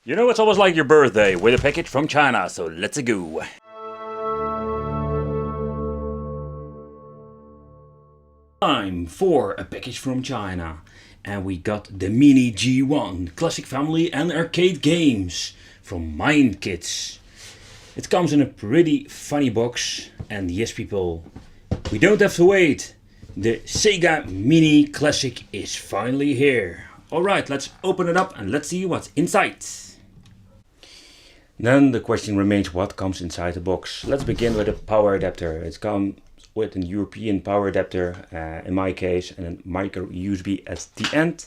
You know, it's almost like your birthday with a package from China, so let's go. Time for a package from China. And we got the Mini G1 classic family and arcade games from Mind Kids. It comes in a pretty funny box, and yes people, we don't have to wait. The Sega Mini Classic is finally here. Alright, let's open it up and let's see what's inside. Then the question remains, what comes inside the box? Let's begin with a power adapter. It comes with a European power adapter, in my case, and a micro USB at the end.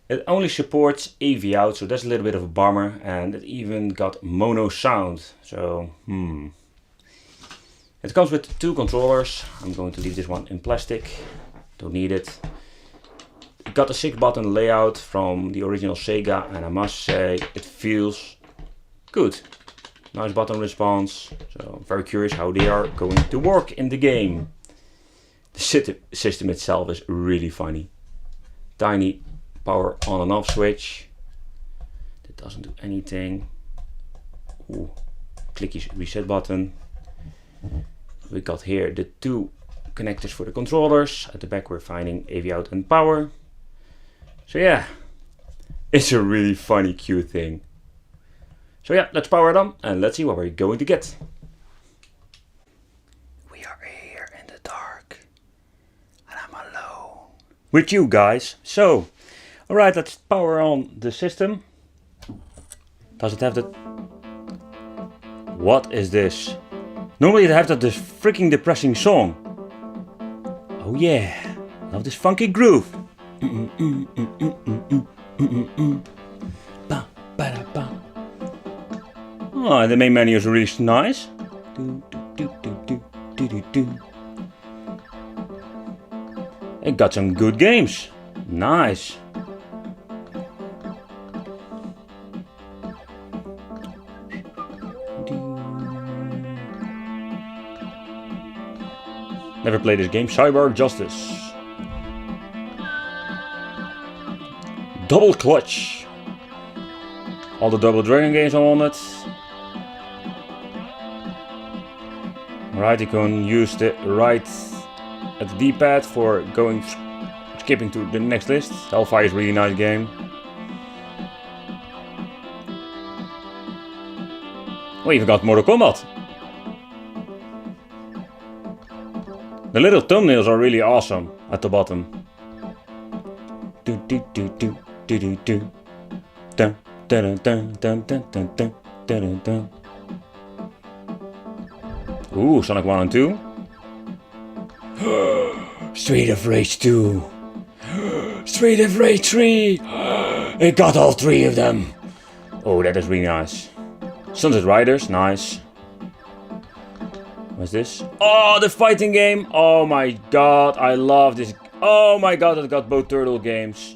It only supports AV out, so that's a little bit of a bummer, and it even got mono sound, so It comes with two controllers. I'm going to leave this one in plastic, don't need it. It got a 6-button layout from the original Sega, and I must say it feels good. Nice button response, so I'm very curious how they are going to work in the game. The system itself is really funny. Tiny power on and off switch. That doesn't do anything. Ooh, clicky reset button. We got here the two connectors for the controllers. At the back we're finding AV out and power. So yeah, it's a really funny, cute thing. So yeah, let's power it on and let's see what we're going to get. We are here in the dark and I'm alone with you guys. So, alright, let's power on the system. Does it have the... What is this? Normally it has that this freaking depressing song. Oh yeah, love this funky groove. Oh, and the main menu is really nice. It got some good games. Nice. Never played this game. Cyber Justice. Double Clutch. All the Double Dragon games are on it. Right, you can use the right at the D-pad for skipping to the next list. Hellfire is a really nice game. We even got Mortal Kombat. The little thumbnails are really awesome at the bottom. Do do do do do do do. Dun dun dun dun dun dun dun dun dun. Ooh, Sonic 1 and 2. Street of Rage 2. Street of Rage 3. It got all three of them. Oh, that is really nice. Sunset Riders, nice. What's this? Oh, the fighting game. Oh my god, I love this. Oh my god, it got both turtle games.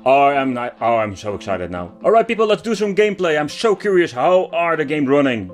Oh, I'm so excited now. Alright people, let's do some gameplay. I'm so curious, how are the game running?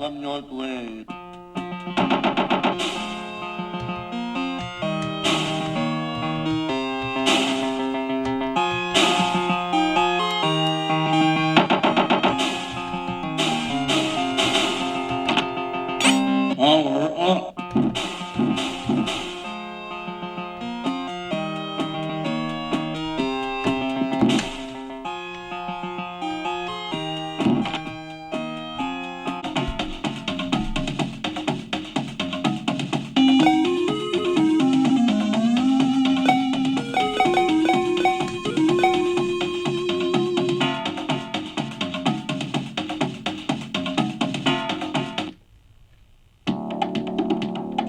from your blade. Power up.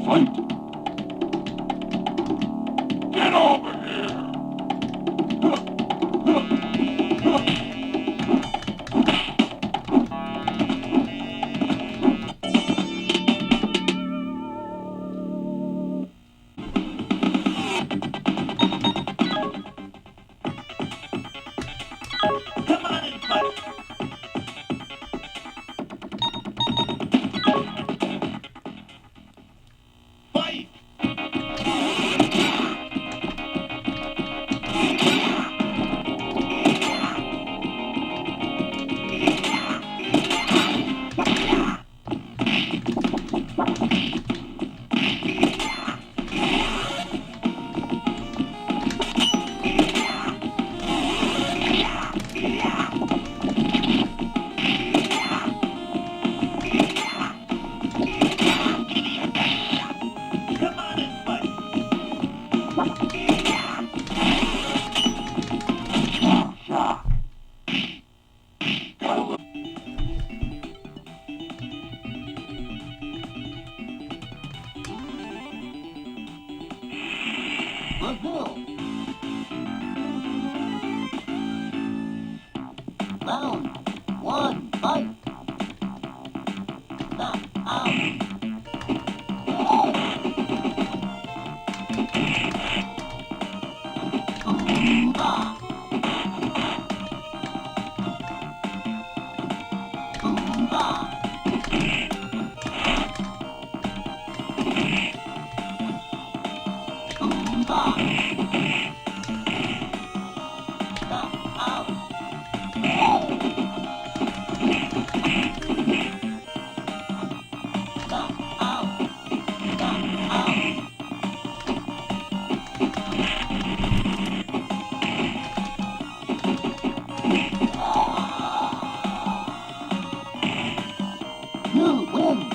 Fight! Get over here! Come on and fight! Fight! Come on and fight! Round one, fight! Knock out! You win!